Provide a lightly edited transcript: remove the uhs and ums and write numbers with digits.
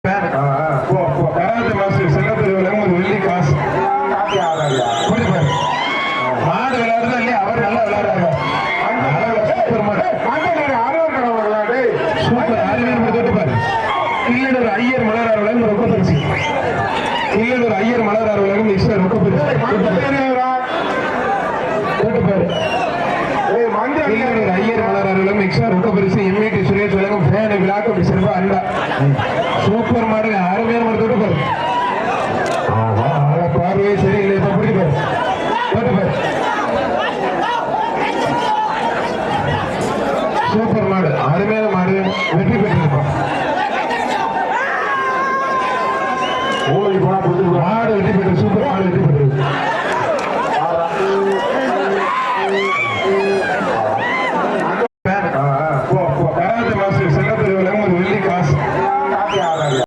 Karate master செல்லப்பெரியவர்களும் ஒரு வெள்ளி காசு மாடு விளையாடுறதா இல்லையா? அவர் நல்லா விளையாடுறாங்க. சூப்பர் இல்லூர் ஐயர் மலரார் உலகம் ரொக்க பரிசு. இல்லூர் ஐயர் மலரார் உலகம் எக்ஸ்ட்ரா ரொக்க பரிசு. இல்லூர் ஐயர் மலரார் உலகம் எக்ஸ்ட்ரா ரொக்க பரிசு. எம்ஏடி சுரேஷ் உலகம் ஃபேன் விழாக்கு சிறப்பா அண்டா. சூப்பர் மாடு அருமையான மாடு தொட்டு பாரு. பார்வையே சரியில்லை. இப்ப பிடிக்க பாரு தொட்டு பாரு. சூப்பர் மாடு அருமையான மாடு வெற்றி பெற்றிருப்பான். மாடு வெற்றி பெற்று சூப்பர் மாடு வெற்றி பெற்று